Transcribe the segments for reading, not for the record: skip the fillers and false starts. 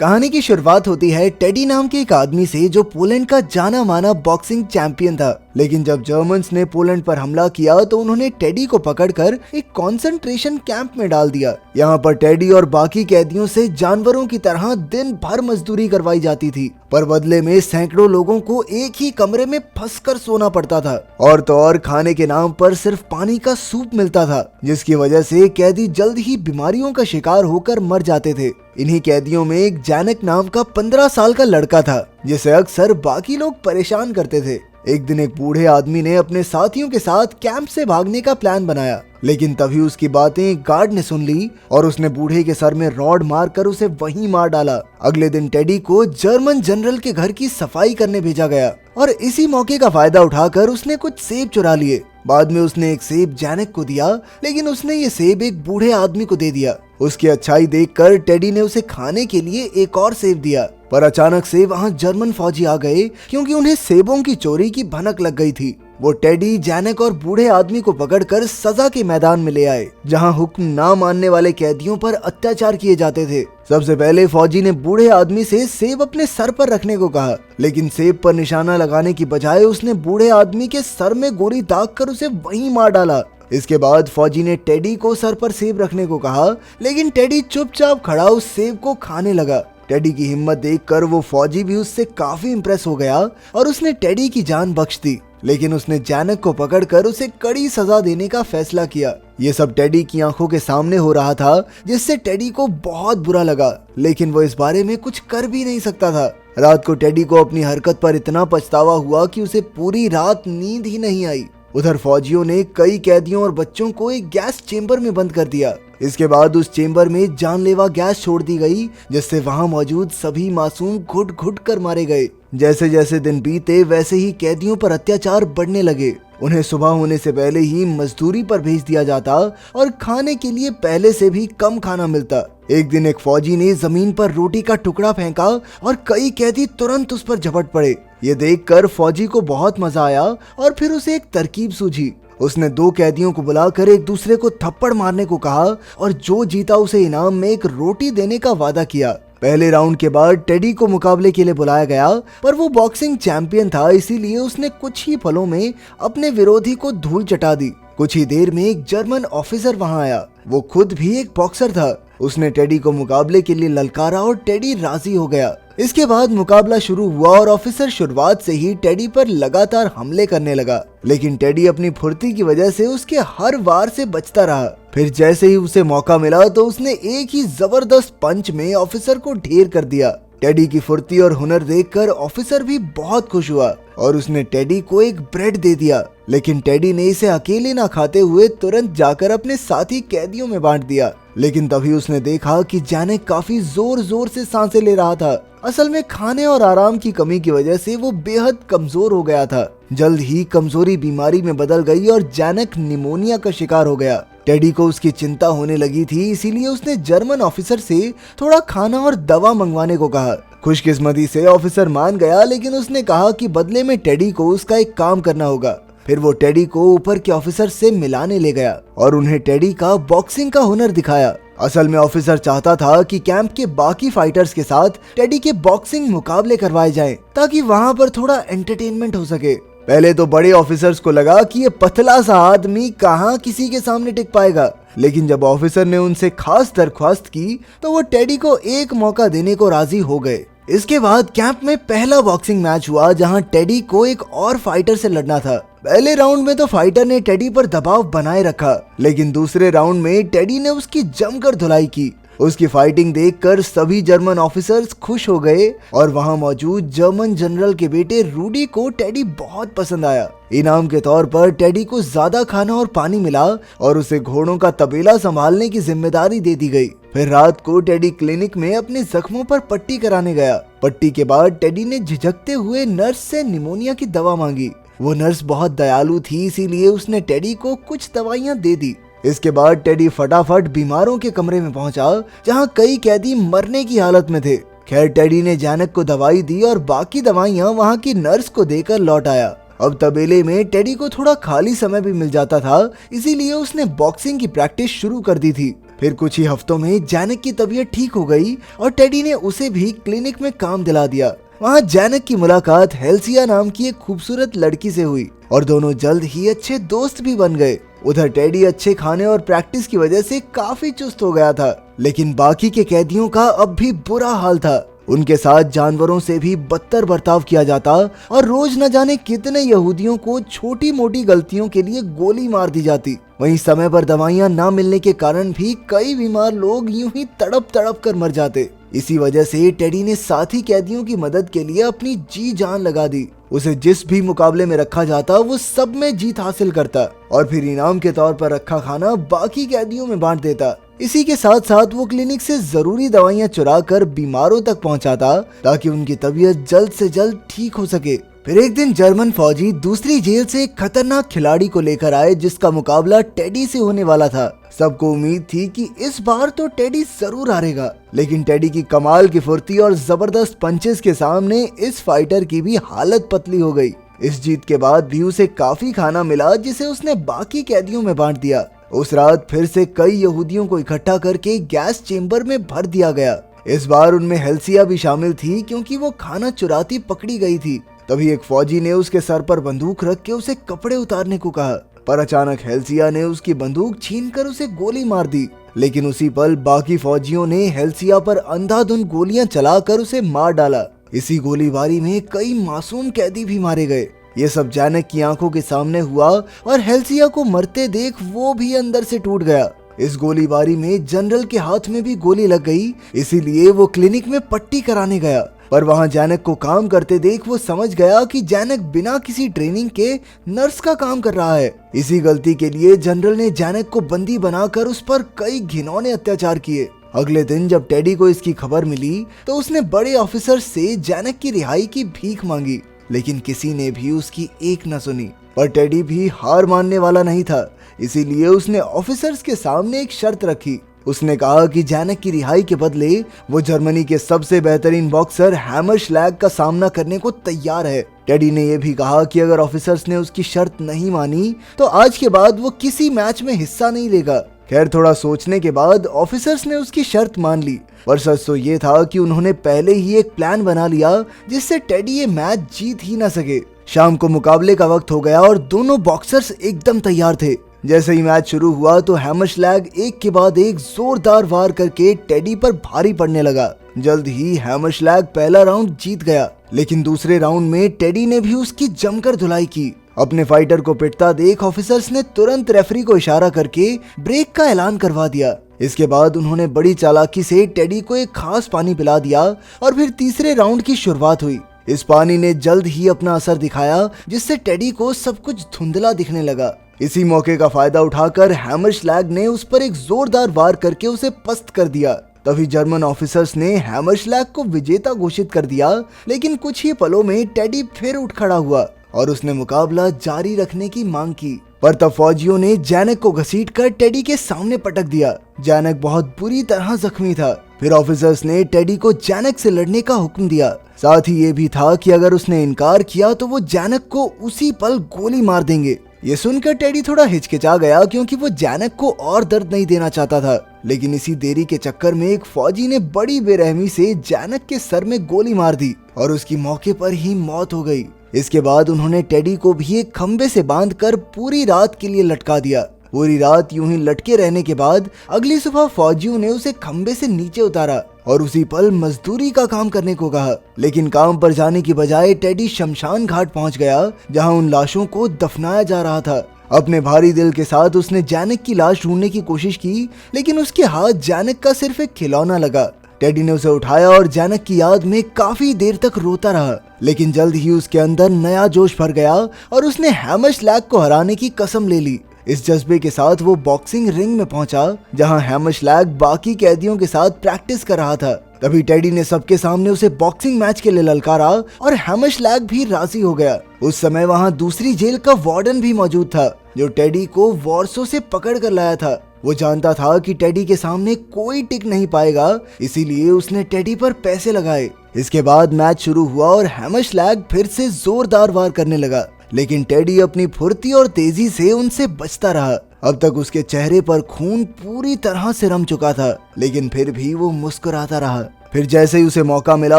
कहानी की शुरुआत होती है टेडी नाम के एक आदमी से जो पोलैंड का जाना माना बॉक्सिंग चैंपियन था। लेकिन जब जर्मन्स ने पोलैंड पर हमला किया तो उन्होंने टेडी को पकड़कर एक कंसंट्रेशन कैंप में डाल दिया। यहाँ पर टेडी और बाकी कैदियों से जानवरों की तरह दिन भर मजदूरी करवाई जाती थी, पर बदले में सैकड़ों लोगों को एक ही कमरे में फंसकर सोना पड़ता था। और तो और खाने के नाम पर सिर्फ पानी का सूप मिलता था, जिसकी वजह से कैदी जल्द ही बीमारियों का शिकार होकर मर जाते थे। इन्हीं कैदियों में एक जैनक नाम का 15 साल का लड़का था, जिसे अक्सर बाकी लोग परेशान करते थे। एक दिन एक बूढ़े आदमी ने अपने साथियों के साथ कैंप से भागने का प्लान बनाया, लेकिन तभी उसकी बातें गार्ड ने सुन ली और उसने बूढ़े के सर में रॉड मारकर उसे वहीं मार डाला। अगले दिन टेडी को जर्मन जनरल के घर की सफाई करने भेजा गया और इसी मौके का फायदा उठाकर उसने कुछ सेब चुरा लिए। बाद में उसने एक सेब जैनक को दिया, लेकिन उसने ये सेब एक बूढ़े आदमी को दे दिया। उसकी अच्छाई देखकर टेडी ने उसे खाने के लिए एक और सेब दिया, पर अचानक से वहाँ जर्मन फौजी आ गए क्योंकि उन्हें सेबों की चोरी की भनक लग गई थी। वो टेडी, जैनक और बूढ़े आदमी को पकड़कर सजा के मैदान में ले आए, जहाँ हुक्म ना मानने वाले कैदियों पर अत्याचार किए जाते थे। सबसे पहले फौजी ने बूढ़े आदमी से सेब अपने सर पर रखने को कहा, लेकिन सेब पर निशाना लगाने की बजाय उसने बूढ़े आदमी के सर में गोली दागकर उसे वहीं मार डाला। इसके बाद फौजी ने टेडी को सर पर सेब रखने को कहा, लेकिन टेडी चुपचाप खड़ा उस सेब को खाने लगा। टेडी की हिम्मत देखकर वो फौजी भी उससे काफी इम्प्रेस हो गया और उसने टेडी की जान बख्श दी, लेकिन उसने जैनक को पकड़कर उसे कड़ी सजा देने का फैसला किया। ये सब टेडी की आंखों के सामने हो रहा था, जिससे टेडी को बहुत बुरा लगा, लेकिन वो इस बारे में कुछ कर भी नहीं सकता था। रात को टेडी को अपनी हरकत पर इतना पछतावा हुआ कि उसे पूरी रात नींद ही नहीं आई। उधर फौजियों ने कई कैदियों और बच्चों को एक गैस चेंबर में बंद कर दिया। इसके बाद उस चेंबर में जानलेवा गैस छोड़ दी गई, जिससे वहां मौजूद सभी मासूम घुट घुट कर मारे गए। जैसे जैसे दिन बीते वैसे ही कैदियों पर अत्याचार बढ़ने लगे। उन्हें सुबह होने से पहले ही मजदूरी पर भेज दिया जाता और खाने के लिए पहले से भी कम खाना मिलता। एक दिन एक फौजी ने जमीन पर रोटी का टुकड़ा फेंका और कई कैदी तुरंत उस पर झपट पड़े। ये देखकर फौजी को बहुत मजा आया और फिर उसे एक तरकीब सूझी। उसने 2 कैदियों को बुलाकर एक दूसरे को थप्पड़ मारने को कहा और जो जीता उसे इनाम में एक रोटी देने का वादा किया। पहले राउंड के बाद टेडी को मुकाबले के लिए बुलाया गया, पर वो बॉक्सिंग चैंपियन था, इसीलिए उसने कुछ ही पलों में अपने विरोधी को धूल चटा दी। कुछ ही देर में एक जर्मन ऑफिसर वहां आया। वो खुद भी एक बॉक्सर था। उसने टेडी को मुकाबले के लिए ललकारा और टेडी राजी हो गया। इसके बाद मुकाबला शुरू हुआ और ऑफिसर शुरुआत से ही टेडी पर लगातार हमले करने लगा, लेकिन टेडी अपनी फुर्ती की वजह से उसके हर वार से बचता रहा। फिर जैसे ही उसे मौका मिला तो उसने एक ही जबरदस्त पंच में ऑफिसर को ढेर कर दिया। टेडी की फुर्ती और हुनर देखकर ऑफिसर भी बहुत खुश हुआ और उसने टेडी को एक ब्रेड दे दिया, लेकिन टेडी ने इसे अकेले ना खाते हुए तुरंत जाकर अपने साथी कैदियों में बांट दिया। लेकिन तभी उसने देखा कि जैनक काफी जोर जोर से सांसें ले रहा था। असल में खाने और आराम की कमी की वजह से वो बेहद कमजोर हो गया था। जल्द ही कमजोरी बीमारी में बदल गई और जैनक निमोनिया का शिकार हो गया। टेडी को उसकी चिंता होने लगी थी, इसीलिए उसने जर्मन ऑफिसर से थोड़ा खाना और दवा मंगवाने को कहा। खुशकिस्मती से ऑफिसर मान गया, लेकिन उसने कहा कि बदले में टेडी को उसका एक काम करना होगा। फिर वो टेडी को ऊपर के ऑफिसर से मिलाने ले गया और उन्हें टेडी का बॉक्सिंग का हुनर दिखाया। असल में ऑफिसर चाहता था कि कैंप के बाकी फाइटर्स के साथ टेडी के बॉक्सिंग मुकाबले करवाए जाएं, ताकि वहां पर थोड़ा एंटरटेनमेंट हो सके। पहले तो बड़े ऑफिसर्स को लगा कि ये पतला सा आदमी कहाँ किसी के सामने टिक पाएगा, लेकिन जब ऑफिसर ने उनसे खास दरख्वास्त की तो वो टेडी को एक मौका देने को राजी हो गए। इसके बाद कैंप में पहला बॉक्सिंग मैच हुआ, जहां टेडी को एक और फाइटर से लड़ना था। पहले राउंड में तो फाइटर ने टेडी पर दबाव बनाए रखा, लेकिन दूसरे राउंड में टेडी ने उसकी जमकर धुलाई की। उसकी फाइटिंग देखकर सभी जर्मन ऑफिसर्स खुश हो गए और वहां मौजूद जर्मन जनरल के बेटे रूडी को टेडी बहुत पसंद आया। इनाम के तौर पर टेडी को ज्यादा खाना और पानी मिला और उसे घोड़ों का तबेला संभालने की जिम्मेदारी दे दी गई। फिर रात को टेडी क्लिनिक में अपने जख्मों पर पट्टी कराने गया। पट्टी के बाद टेडी ने झिझकते हुए नर्स से निमोनिया की दवा मांगी। वो नर्स बहुत दयालु थी, इसीलिए उसने टेडी को कुछ दवाइयां दे दी। इसके बाद टेडी फटाफट बीमारों के कमरे में पहुंचा, जहां कई कैदी मरने की हालत में थे। खैर टेडी ने जैनक को दवाई दी और बाकी दवाइयां वहां की नर्स को देकर लौट आया। अब तबेले में टेडी को थोड़ा खाली समय भी मिल जाता था, इसीलिए उसने बॉक्सिंग की प्रैक्टिस शुरू कर दी थी। फिर कुछ ही हफ्तों में जैनक की तबीयत ठीक हो गई और टेडी ने उसे भी क्लिनिक में काम दिला दिया। वहाँ जैनक की मुलाकात हेल्सिया नाम की एक खूबसूरत लड़की से हुई और दोनों जल्द ही अच्छे दोस्त भी बन गए। उधर टेडी अच्छे खाने और प्रैक्टिस की वजह से काफी चुस्त हो गया था, लेकिन बाकी के कैदियों का अब भी बुरा हाल था। उनके साथ जानवरों से भी बदतर बर्ताव किया जाता और रोज न जाने कितने यहूदियों को छोटी मोटी गलतियों के लिए गोली मार दी जाती। वहीं समय पर दवाइयां ना मिलने के कारण भी कई बीमार लोग यूं ही तड़प तड़प कर मर जाते। इसी वजह से टेडी ने साथी कैदियों की मदद के लिए अपनी जी जान लगा दी। उसे जिस भी मुकाबले में रखा जाता वो सब में जीत हासिल करता और फिर इनाम के तौर पर रखा खाना बाकी कैदियों में बांट देता। इसी के साथ साथ वो क्लिनिक से जरूरी दवाइयां चुरा कर बीमारों तक पहुंचाता ताकि उनकी तबीयत जल्द से जल्द ठीक हो सके। फिर एक दिन जर्मन फौजी दूसरी जेल से एक खतरनाक खिलाड़ी को लेकर आए जिसका मुकाबला टेडी से होने वाला था। सबको उम्मीद थी कि इस बार तो टेडी जरूर हारेगा, लेकिन टेडी की कमाल की फुर्ती और जबरदस्त पंचेस के सामने इस फाइटर की भी हालत पतली हो गई। इस जीत के बाद भी उसे काफी खाना मिला जिसे उसने बाकी कैदियों में बांट दिया। उस रात फिर से कई यहूदियों को इकट्ठा करके गैस चेम्बर में भर दिया गया। इस बार उनमें हेल्सिया भी शामिल थी क्योंकि वो खाना चुराती पकड़ी गई थी। तभी एक फौजी ने उसके सर पर बंदूक रख के उसे कपड़े उतारने को कहा, पर अचानक हेल्सिया ने उसकी बंदूक छीनकर उसे गोली मार दी। लेकिन उसी पल बाकी फौजियों ने हेल्सिया पर अंधाधुंध गोलियां चलाकर उसे मार डाला। इसी गोलीबारी में कई मासूम कैदी भी मारे गए। ये सब जैनक की आंखों के सामने हुआ और हेल्सिया को मरते देख वो भी अंदर से टूट गया। इस गोलीबारी में जनरल के हाथ में भी गोली लग गई, इसीलिए वो क्लिनिक में पट्टी कराने गया। पर वहां जैनक को काम करते देख वो समझ गया कि जैनक बिना किसी ट्रेनिंग के नर्स का काम कर रहा है। इसी गलती के लिए जनरल ने जैनक को बंदी बनाकर उस पर कई घिनौने अत्याचार किए। अगले दिन जब टेडी को इसकी खबर मिली तो उसने बड़े ऑफिसर से जैनक की रिहाई की भीख मांगी, लेकिन किसी ने भी उसकी एक न सुनी। पर टेडी भी हार मानने वाला नहीं था, इसीलिए उसने ऑफिसर्स के सामने एक शर्त रखी। उसने कहा कि जैनक की रिहाई के बदले वो जर्मनी के सबसे बेहतरीन बॉक्सर हैमरश्लैग का सामना करने को तैयार है। टेडी ने यह भी कहा कि अगर ऑफिसर्स ने उसकी शर्त नहीं मानी तो आज के बाद वो किसी मैच में हिस्सा नहीं लेगा। खैर थोड़ा सोचने के बाद ऑफिसर्स ने उसकी शर्त मान ली, पर सच तो ये था कि उन्होंने पहले ही एक प्लान बना लिया जिससे टेडी ये मैच जीत ही ना सके। शाम को मुकाबले का वक्त हो गया और दोनों बॉक्सर्स एकदम तैयार थे। जैसे ही मैच शुरू हुआ तो हैमरश्लैग एक के बाद एक जोरदार वार करके टेडी पर भारी पड़ने लगा। जल्द ही हैमरश्लैग पहला राउंड जीत गया, लेकिन दूसरे राउंड में टेडी ने भी उसकी जमकर धुलाई की। अपने फाइटर को पिटता देख ऑफिसर्स ने तुरंत रेफरी को इशारा करके ब्रेक का ऐलान करवा दिया। इसके बाद उन्होंने बड़ी चालाकी से टेडी को एक खास पानी पिला दिया और फिर तीसरे राउंड की शुरुआत हुई। इस पानी ने जल्द ही अपना असर दिखाया, जिससे टेडी को सब कुछ धुंधला दिखने लगा। इसी मौके का फायदा उठाकर हैमरश्लैग ने उस पर एक जोरदार वार करके उसे पस्त कर दिया। तभी जर्मन ऑफिसर्स ने हैमरश्लैग को विजेता घोषित कर दिया, लेकिन कुछ ही पलों में टेडी फिर उठ खड़ा हुआ और उसने मुकाबला जारी रखने की मांग की। पर तब फौजियों ने जैनक को घसीटकर टेडी के सामने पटक दिया। जैनक बहुत बुरी तरह जख्मी था। फिर ऑफिसर्स ने टेडी को जैनक से लड़ने का हुक्म दिया। साथ ही ये भी था कि अगर उसने इनकार किया तो वो जैनक को उसी पल गोली मार देंगे। ये सुनकर टेडी थोड़ा हिचकिचा गया, क्योंकि वो जैनक को और दर्द नहीं देना चाहता था। लेकिन इसी देरी के चक्कर में एक फौजी ने बड़ी बेरहमी से जैनक के सर में गोली मार दी और उसकी मौके पर ही मौत हो गई। इसके बाद उन्होंने टेडी को भी एक खंबे से बांधकर पूरी रात के लिए लटका दिया। पूरी रात यूं ही लटके रहने के बाद अगली सुबह फौजियों ने उसे खंबे से नीचे उतारा और उसी पल मजदूरी का काम करने को कहा। लेकिन काम पर जाने की बजाय टेडी शमशान घाट पहुंच गया, जहां उन लाशों को दफनाया जा रहा था। अपने भारी दिल के साथ उसने जैनक की लाश ढूंढने की कोशिश की, लेकिन उसके हाथ जैनक का सिर्फ एक खिलौना लगा। टेडी ने उसे उठाया और जैनक की याद में काफी देर तक रोता रहा। लेकिन जल्द ही उसके अंदर नया जोश भर गया और उसने हैमरश्लैग को हराने की कसम ले ली। इस जज्बे के साथ वो बॉक्सिंग रिंग में पहुंचा, जहां हैमरश्लैग बाकी कैदियों के साथ प्रैक्टिस कर रहा था। तभी टेडी ने सबके सामने उसे बॉक्सिंग मैच के लिए ललकारा और हैमरश्लैग भी राजी हो गया। उस समय वहां दूसरी जेल का वार्डन भी मौजूद था, जो टेडी को वॉर्सो से पकड़ कर लाया था। वो जानता था कि टेडी के सामने कोई टिक नहीं पाएगा, इसीलिए उसने टेडी पर पैसे लगाए। इसके बाद मैच शुरू हुआ और हैमरश्लैग फिर से जोरदार वार करने लगा, लेकिन टेडी अपनी फुर्ती और तेजी से उनसे बचता रहा। अब तक उसके चेहरे पर खून पूरी तरह से रम चुका था, लेकिन फिर भी वो मुस्कुराता रहा। फिर जैसे ही उसे मौका मिला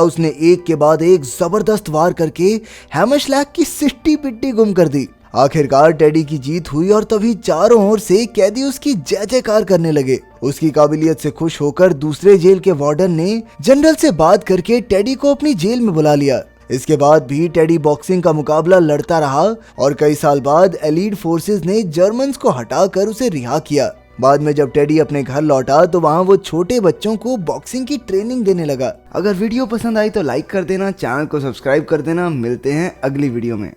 उसने एक के बाद एक जबरदस्त वार करके हैमरस्लैग की सिट्टी पिट्टी गुम कर दी। आखिरकार टेडी की जीत हुई और तभी चारों ओर से कैदी उसकी जय जयकार करने लगे। उसकी काबिलियत से खुश होकर दूसरे जेल के वार्डन ने जनरल से बात करके टेडी को अपनी जेल में बुला लिया। इसके बाद भी टेडी बॉक्सिंग का मुकाबला लड़ता रहा और कई साल बाद एलीट फोर्सेस ने जर्मन्स को हटाकर उसे रिहा किया। बाद में जब टेडी अपने घर लौटा तो वहाँ वो छोटे बच्चों को बॉक्सिंग की ट्रेनिंग देने लगा। अगर वीडियो पसंद आई तो लाइक कर देना, चैनल को सब्सक्राइब कर देना। मिलते हैं अगली वीडियो में।